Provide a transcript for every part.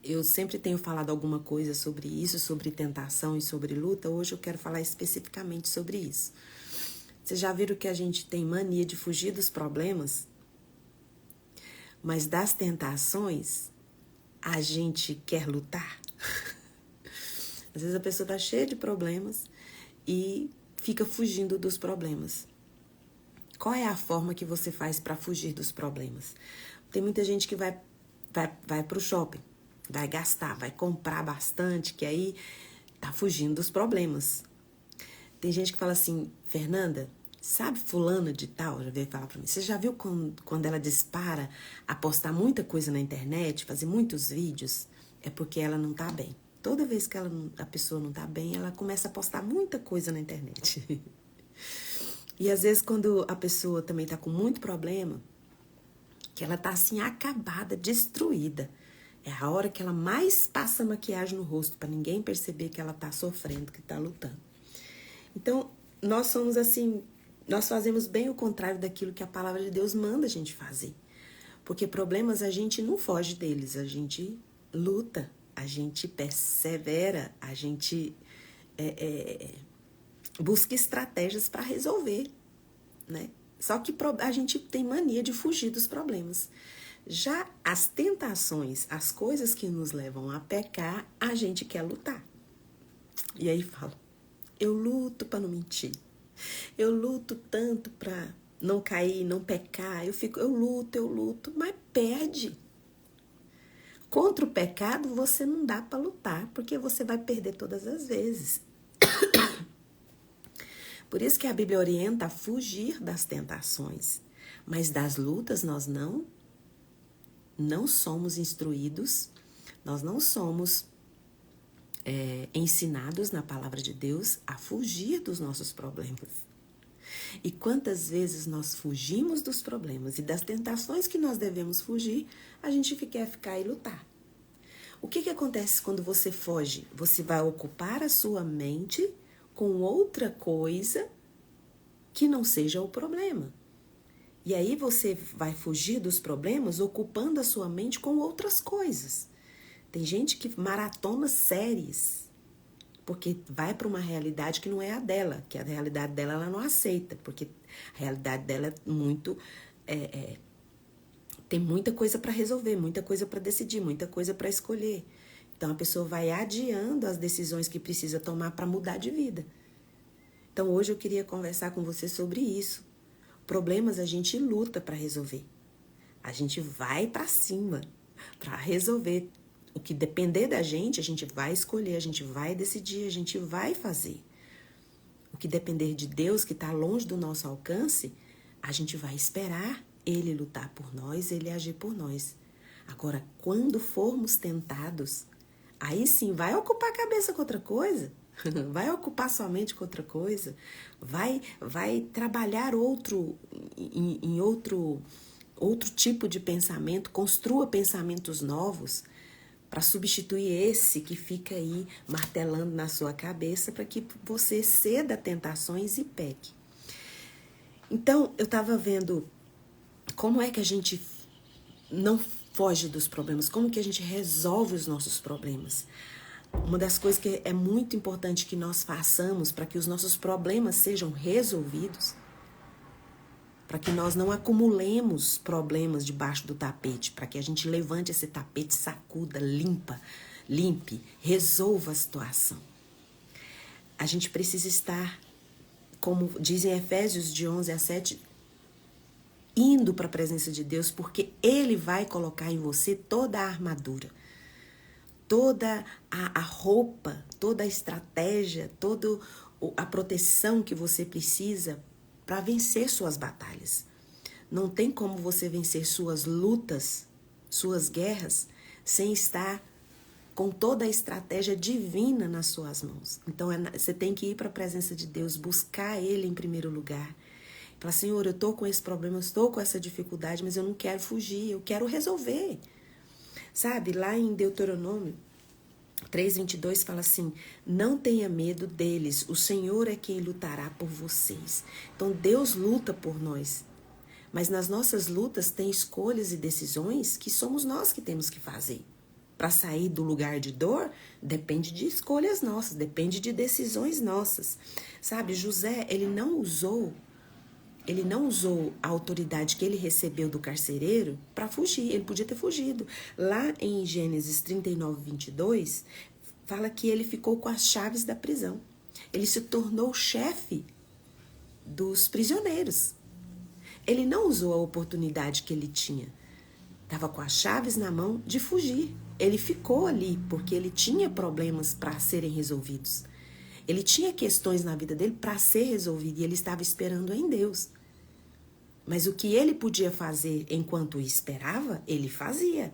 eu sempre tenho falado alguma coisa sobre isso, sobre tentação e sobre luta. Hoje eu quero falar especificamente sobre isso. Vocês já viram que a gente tem mania de fugir dos problemas? Mas das tentações, a gente quer lutar? Às vezes a pessoa está cheia de problemas e fica fugindo dos problemas. Qual é a forma que você faz para fugir dos problemas? Tem muita gente que vai para o shopping, vai gastar, vai comprar bastante, que aí tá fugindo dos problemas. Tem gente que fala assim, Fernanda, sabe fulana de tal? Já veio falar para mim. Você já viu quando ela dispara a postar muita coisa na internet, fazer muitos vídeos? É porque ela não tá bem. Toda vez que a pessoa não tá bem, ela começa a postar muita coisa na internet. E às vezes quando a pessoa também tá com muito problema, que ela tá assim acabada, destruída, é a hora que ela mais passa maquiagem no rosto para ninguém perceber que ela tá sofrendo, que tá lutando. Então, nós somos assim, nós fazemos bem o contrário daquilo que a palavra de Deus manda a gente fazer. Porque problemas a gente não foge deles, a gente luta, a gente persevera, a gente busca estratégias para resolver, né? Só que a gente tem mania de fugir dos problemas. Já as tentações, as coisas que nos levam a pecar, a gente quer lutar. E aí fala, eu luto para não mentir. Eu luto tanto para não cair, não pecar. Eu luto, mas perde. Contra o pecado você não dá para lutar, porque você vai perder todas as vezes. Por isso que a Bíblia orienta a fugir das tentações, mas das lutas nós não somos instruídos, nós não somos ensinados na palavra de Deus a fugir dos nossos problemas. E quantas vezes nós fugimos dos problemas e das tentações que nós devemos fugir, a gente quer ficar e lutar. O que acontece quando você foge? Você vai ocupar a sua mente com outra coisa que não seja o problema. E aí você vai fugir dos problemas ocupando a sua mente com outras coisas. Tem gente que maratona séries, porque vai para uma realidade que não é a dela, que a realidade dela ela não aceita, porque a realidade dela é muito... tem muita coisa para resolver, muita coisa para decidir, muita coisa para escolher. Então a pessoa vai adiando as decisões que precisa tomar para mudar de vida. Então hoje eu queria conversar com você sobre isso. Problemas a gente luta para resolver. A gente vai para cima para resolver. O que depender da gente vai escolher, a gente vai decidir, a gente vai fazer. O que depender de Deus, que está longe do nosso alcance, a gente vai esperar Ele lutar por nós, Ele agir por nós. Agora, quando formos tentados, aí sim, vai ocupar a cabeça com outra coisa, vai ocupar sua mente com outra coisa, vai trabalhar em outro tipo de pensamento, construa pensamentos novos para substituir esse que fica aí martelando na sua cabeça para que você ceda a tentações e peque. Então, eu estava vendo como é que a gente não foge dos problemas, como que a gente resolve os nossos problemas. Uma das coisas que é muito importante que nós façamos para que os nossos problemas sejam resolvidos, para que nós não acumulemos problemas debaixo do tapete, para que a gente levante esse tapete, sacuda, limpe, resolva a situação. A gente precisa estar, como dizem Efésios de 11-7, indo para a presença de Deus, porque Ele vai colocar em você toda a armadura, toda a roupa, toda a estratégia, toda a proteção que você precisa para vencer suas batalhas. Não tem como você vencer suas lutas, suas guerras, sem estar com toda a estratégia divina nas suas mãos. Então, você tem que ir para a presença de Deus, buscar Ele em primeiro lugar. Falar, Senhor, eu estou com esse problema, eu estou com essa dificuldade, mas eu não quero fugir, eu quero resolver. Sabe, lá em Deuteronômio 3:22 fala assim, não tenha medo deles, o Senhor é quem lutará por vocês. Então Deus luta por nós, mas nas nossas lutas tem escolhas e decisões que somos nós que temos que fazer. para sair do lugar de dor, depende de escolhas nossas, depende de decisões nossas. Sabe, José, ele não usou a autoridade que ele recebeu do carcereiro para fugir. Ele podia ter fugido. Lá em Gênesis 39, 22, fala que ele ficou com as chaves da prisão. Ele se tornou chefe dos prisioneiros. Ele não usou a oportunidade que ele tinha. Estava com as chaves na mão de fugir. Ele ficou ali porque ele tinha problemas para serem resolvidos. Ele tinha questões na vida dele para ser resolvido e ele estava esperando em Deus. Mas o que ele podia fazer enquanto esperava, ele fazia.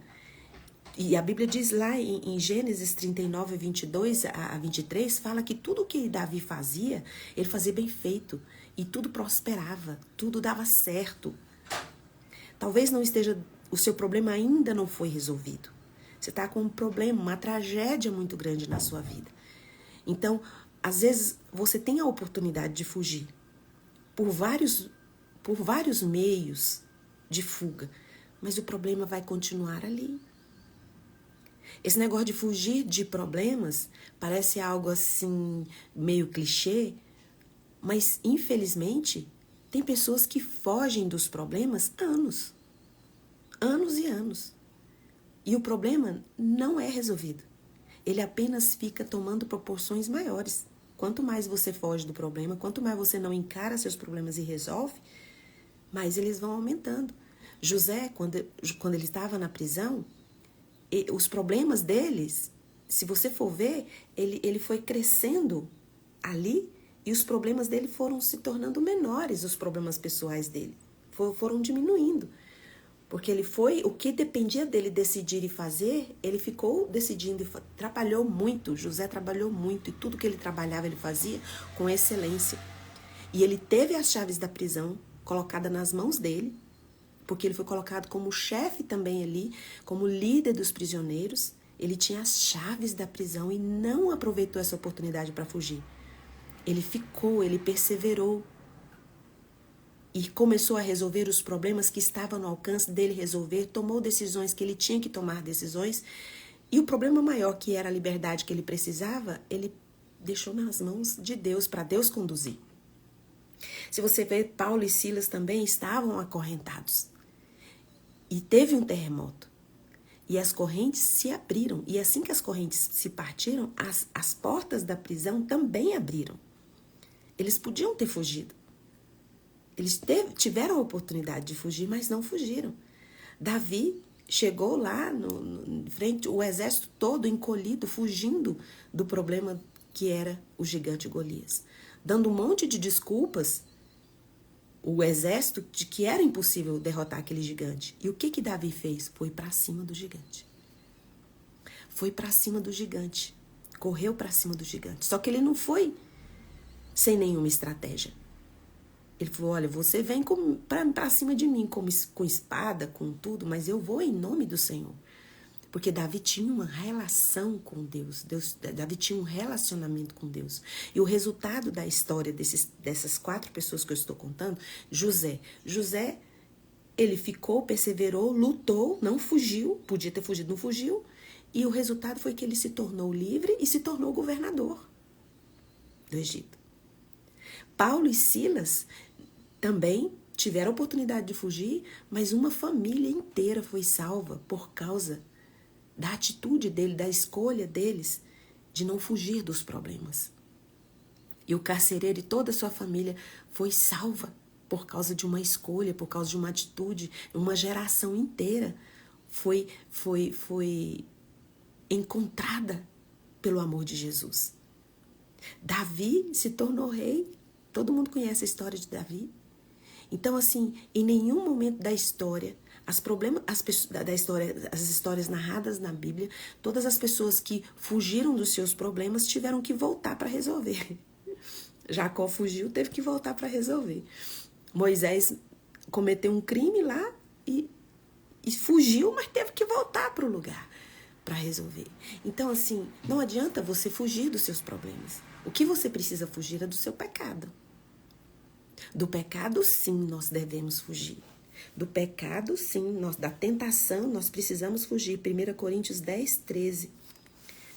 E a Bíblia diz lá em Gênesis 39, 22 a 23, fala que tudo que Davi fazia, ele fazia bem feito. E tudo prosperava, tudo dava certo. Talvez não esteja, o seu problema ainda não foi resolvido. Você está com um problema, uma tragédia muito grande na sua vida. Então, às vezes, você tem a oportunidade de fugir por vários meios de fuga, mas o problema vai continuar ali. Esse negócio de fugir de problemas parece algo assim, meio clichê, mas infelizmente tem pessoas que fogem dos problemas anos e anos. E o problema não é resolvido. Ele apenas fica tomando proporções maiores. Quanto mais você foge do problema, quanto mais você não encara seus problemas e resolve, mais eles vão aumentando. José, quando ele estava na prisão, os problemas deles, se você for ver, ele foi crescendo ali e os problemas dele foram se tornando menores, os problemas pessoais dele foram diminuindo. Porque o que dependia dele decidir e fazer, ele ficou decidindo e trabalhou muito. José trabalhou muito e tudo que ele trabalhava ele fazia com excelência. E ele teve as chaves da prisão colocadas nas mãos dele, porque ele foi colocado como chefe também ali, como líder dos prisioneiros. Ele tinha as chaves da prisão e não aproveitou essa oportunidade para fugir. Ele ficou, ele perseverou e começou a resolver os problemas que estavam no alcance dele resolver, tomou decisões que ele tinha que tomar decisões, e o problema maior, que era a liberdade que ele precisava, ele deixou nas mãos de Deus, para Deus conduzir. Se você ver, Paulo e Silas também estavam acorrentados. E teve um terremoto. E as correntes se abriram. E assim que as correntes se partiram, as portas da prisão também abriram. Eles podiam ter fugido. Eles tiveram a oportunidade de fugir, mas não fugiram. Davi chegou lá no frente, o exército todo encolhido, fugindo do problema que era o gigante Golias. Dando um monte de desculpas, o exército, de que era impossível derrotar aquele gigante. E o que Davi fez? Foi para cima do gigante. Foi para cima do gigante. Correu para cima do gigante. Só que ele não foi sem nenhuma estratégia. Ele falou, olha, você vem para cima de mim com espada, com tudo, mas eu vou em nome do Senhor. Porque Davi tinha uma relação com Deus. Davi tinha um relacionamento com Deus. E o resultado da história dessas 4 pessoas que eu estou contando, José, ele ficou, perseverou, lutou, não fugiu, podia ter fugido, não fugiu. E o resultado foi que ele se tornou livre e se tornou governador do Egito. Paulo e Silas também tiveram a oportunidade de fugir, mas uma família inteira foi salva por causa da atitude dele, da escolha deles de não fugir dos problemas. E o carcereiro e toda a sua família foi salva por causa de uma escolha, por causa de uma atitude. Uma geração inteira foi encontrada pelo amor de Jesus. Davi se tornou rei. Todo mundo conhece a história de Davi. Então, assim, em nenhum momento da história, as histórias narradas na Bíblia, todas as pessoas que fugiram dos seus problemas tiveram que voltar para resolver. Jacó fugiu, teve que voltar para resolver. Moisés cometeu um crime lá e fugiu, mas teve que voltar para o lugar para resolver. Então, assim, não adianta você fugir dos seus problemas. O que você precisa fugir é do seu pecado. Do pecado, sim, nós devemos fugir. Do pecado, sim, da tentação, nós precisamos fugir. 1 Coríntios 10, 13.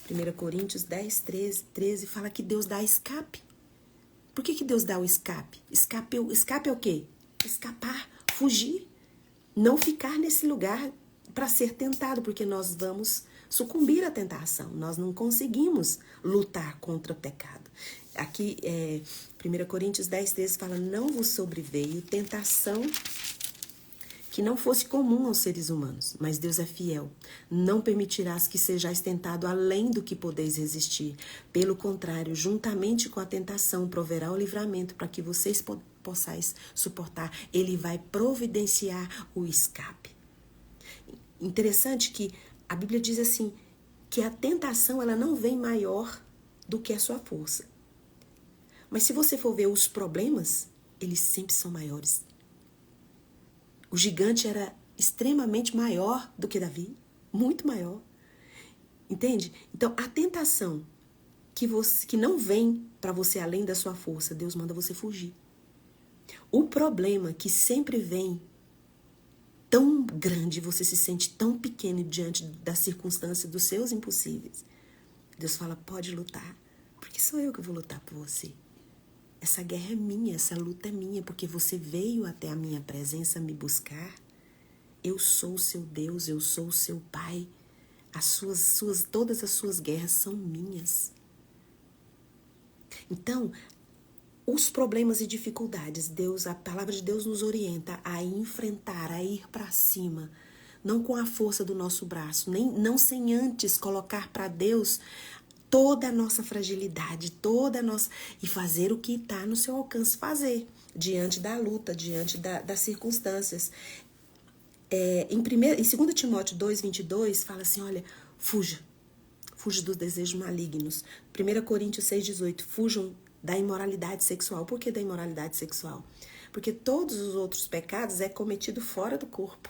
1 Coríntios 10, 13 fala que Deus dá escape. Por que Deus dá o escape? Escape é o quê? Escapar, fugir. Não ficar nesse lugar para ser tentado, porque nós vamos sucumbir à tentação. Nós não conseguimos lutar contra o pecado. Aqui, 1 Coríntios 10, 13 fala, não vos sobreveio tentação que não fosse comum aos seres humanos, mas Deus é fiel. Não permitirás que sejais tentado além do que podeis resistir. Pelo contrário, juntamente com a tentação, proverá o livramento para que vocês possais suportar. Ele vai providenciar o escape. Interessante que a Bíblia diz assim, que a tentação ela não vem maior do que a sua força. Mas se você for ver os problemas, eles sempre são maiores. O gigante era extremamente maior do que Davi, muito maior. Entende? Então, a tentação que não vem para você além da sua força, Deus manda você fugir. O problema que sempre vem tão grande, você se sente tão pequeno diante das circunstâncias, dos seus impossíveis. Deus fala, pode lutar, porque sou eu que vou lutar por você. Essa guerra é minha, essa luta é minha, porque você veio até a minha presença me buscar. Eu sou o seu Deus, eu sou o seu Pai. Todas as suas guerras são minhas. Então, os problemas e dificuldades, a palavra de Deus nos orienta a enfrentar, a ir para cima, não com a força do nosso braço, não sem antes colocar para Deus toda a nossa fragilidade, e fazer o que está no seu alcance fazer, diante da luta, diante das circunstâncias. Em 2 Timóteo 2, 22, fala assim, olha, fuja dos desejos malignos. 1 Coríntios 6, 18, fujam da imoralidade sexual. Por que da imoralidade sexual? Porque todos os outros pecados é cometido fora do corpo,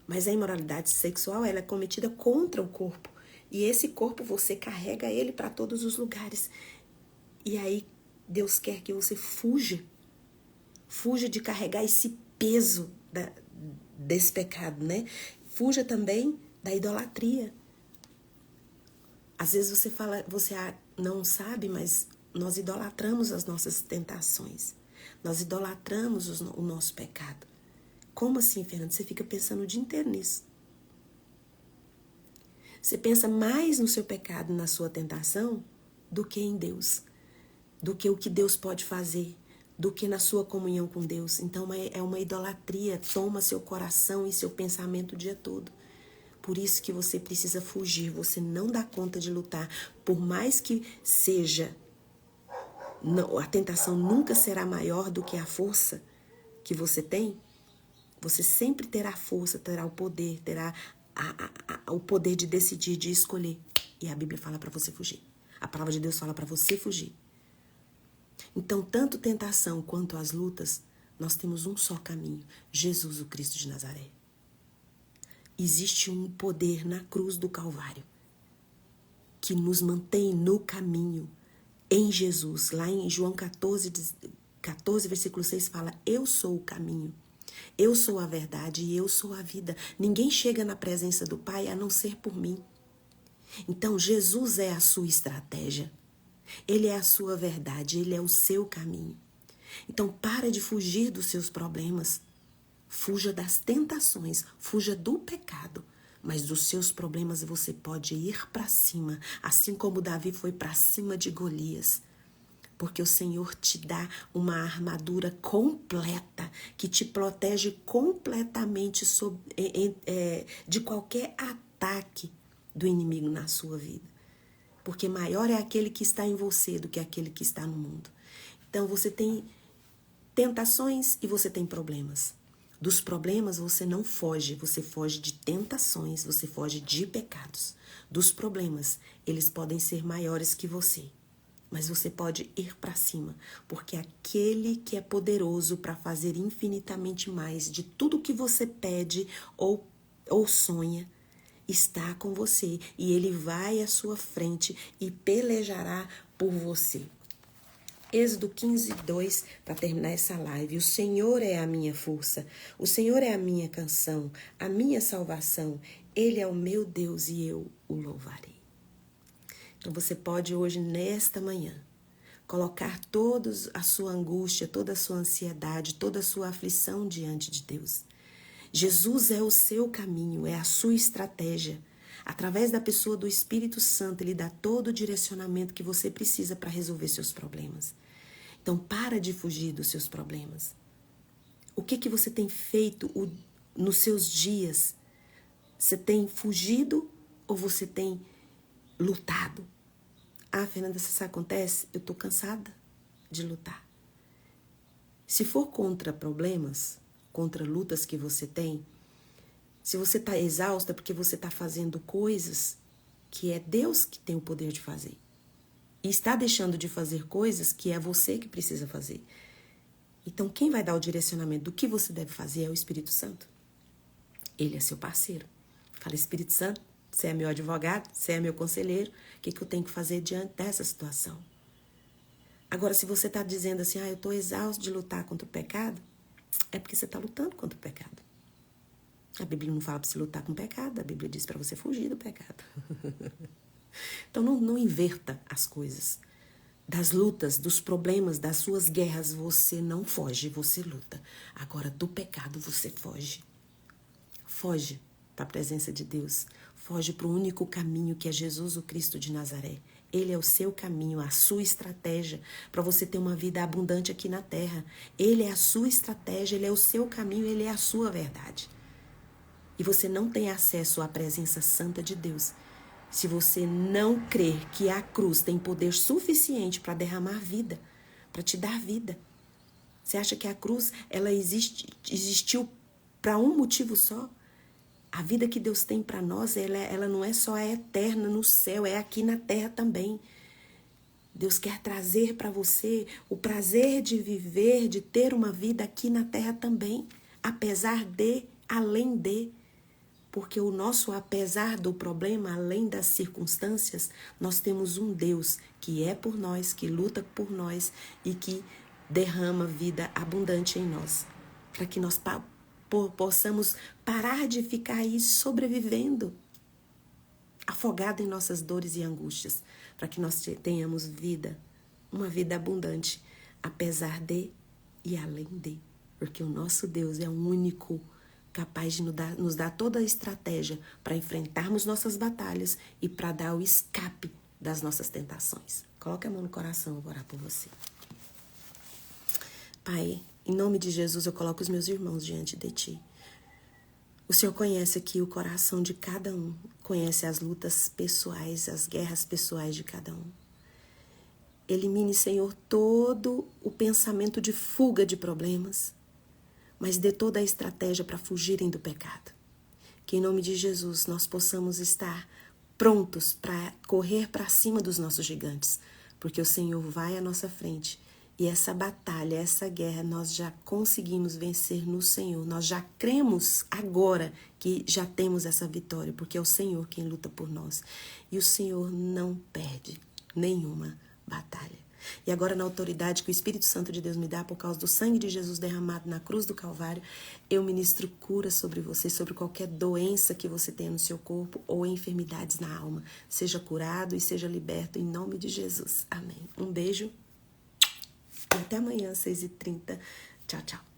mas a imoralidade sexual ela é cometida contra o corpo. E esse corpo, você carrega ele para todos os lugares. E aí, Deus quer que você fuja. Fuja de carregar esse peso desse pecado, né? Fuja também da idolatria. Às vezes você não sabe, mas nós idolatramos as nossas tentações. Nós idolatramos o nosso pecado. Como assim, Fernanda? Você fica pensando o dia inteiro nisso. Você pensa mais no seu pecado, na sua tentação, do que em Deus, do que o que Deus pode fazer, do que na sua comunhão com Deus. Então é uma idolatria, toma seu coração e seu pensamento o dia todo. Por isso que você precisa fugir, você não dá conta de lutar. Por mais que seja, a tentação nunca será maior do que a força que você tem. Você sempre terá força, terá o poder, terá o poder de decidir, de escolher. E a Bíblia fala para você fugir. A palavra de Deus fala para você fugir. Então, tanto tentação quanto as lutas, nós temos um só caminho. Jesus, o Cristo de Nazaré. Existe um poder na cruz do Calvário que nos mantém no caminho em Jesus. Lá em João 14, versículo 6 fala, eu sou o caminho. Eu sou a verdade e eu sou a vida. Ninguém chega na presença do Pai a não ser por mim. Então, Jesus é a sua estratégia. Ele é a sua verdade, ele é o seu caminho. Então, para de fugir dos seus problemas. Fuja das tentações, fuja do pecado. Mas dos seus problemas você pode ir para cima, assim como Davi foi para cima de Golias. Porque o Senhor te dá uma armadura completa, que te protege completamente de qualquer ataque do inimigo na sua vida. Porque maior é aquele que está em você do que aquele que está no mundo. Então você tem tentações e você tem problemas. Dos problemas você não foge, você foge de tentações, você foge de pecados. Dos problemas, eles podem ser maiores que você. Mas você pode ir para cima, porque aquele que é poderoso para fazer infinitamente mais de tudo que você pede ou sonha, está com você e ele vai à sua frente e pelejará por você. Êxodo 15:2, para terminar essa live. O Senhor é a minha força, o Senhor é a minha canção, a minha salvação. Ele é o meu Deus e eu o louvarei. Então você pode hoje, nesta manhã, colocar toda a sua angústia, toda a sua ansiedade, toda a sua aflição diante de Deus. Jesus é o seu caminho, é a sua estratégia. Através da pessoa do Espírito Santo, Ele dá todo o direcionamento que você precisa para resolver seus problemas. Então, para de fugir dos seus problemas. O que você tem feito nos seus dias? Você tem fugido ou você tem lutado? Ah, Fernanda, se isso acontece, eu estou cansada de lutar. Se for contra problemas, contra lutas que você tem, se você está exausta porque você está fazendo coisas que é Deus que tem o poder de fazer. E está deixando de fazer coisas que é você que precisa fazer. Então, quem vai dar o direcionamento do que você deve fazer é o Espírito Santo. Ele é seu parceiro. Fala, Espírito Santo, você é meu advogado, você é meu conselheiro, o que eu tenho que fazer diante dessa situação? Agora, se você está dizendo assim, eu estou exausto de lutar contra o pecado, é porque você está lutando contra o pecado. A Bíblia não fala para você lutar com o pecado, a Bíblia diz para você fugir do pecado. Então, não inverta as coisas. Das lutas, dos problemas, das suas guerras, você não foge, você luta. Agora, do pecado, você foge. Foge para a presença de Deus. Foge para o único caminho que é Jesus, o Cristo de Nazaré. Ele é o seu caminho, a sua estratégia para você ter uma vida abundante aqui na terra. Ele é a sua estratégia, ele é o seu caminho, ele é a sua verdade. E você não tem acesso à presença santa de Deus se você não crer que a cruz tem poder suficiente para derramar vida, para te dar vida. Você acha que a cruz ela existiu para um motivo só? A vida que Deus tem para nós, ela não é só eterna no céu, é aqui na terra também. Deus quer trazer para você o prazer de viver, de ter uma vida aqui na terra também, apesar de, além de. Porque o nosso, apesar do problema, além das circunstâncias, nós temos um Deus que é por nós, que luta por nós e que derrama vida abundante em nós. Para que nós possamos parar de ficar aí sobrevivendo, afogado em nossas dores e angústias. Para que nós tenhamos vida, uma vida abundante, apesar de e além de. Porque o nosso Deus é o único capaz de nos dar toda a estratégia para enfrentarmos nossas batalhas e para dar o escape das nossas tentações. Coloque a mão no coração, eu vou orar por você. Pai, em nome de Jesus, eu coloco os meus irmãos diante de Ti. O Senhor conhece aqui o coração de cada um, conhece as lutas pessoais, as guerras pessoais de cada um. Elimine, Senhor, todo o pensamento de fuga de problemas, mas dê toda a estratégia para fugirem do pecado. Que em nome de Jesus nós possamos estar prontos para correr para cima dos nossos gigantes, porque o Senhor vai à nossa frente e essa batalha, essa guerra nós já conseguimos vencer no Senhor. Nós já cremos agora que já temos essa vitória, porque é o Senhor quem luta por nós. E o Senhor não perde nenhuma batalha. E agora, na autoridade que o Espírito Santo de Deus me dá por causa do sangue de Jesus derramado na cruz do Calvário, eu ministro cura sobre você, sobre qualquer doença que você tenha no seu corpo ou enfermidades na alma. Seja curado e seja liberto em nome de Jesus. Amém. Um beijo e até amanhã, 6h30. Tchau, tchau.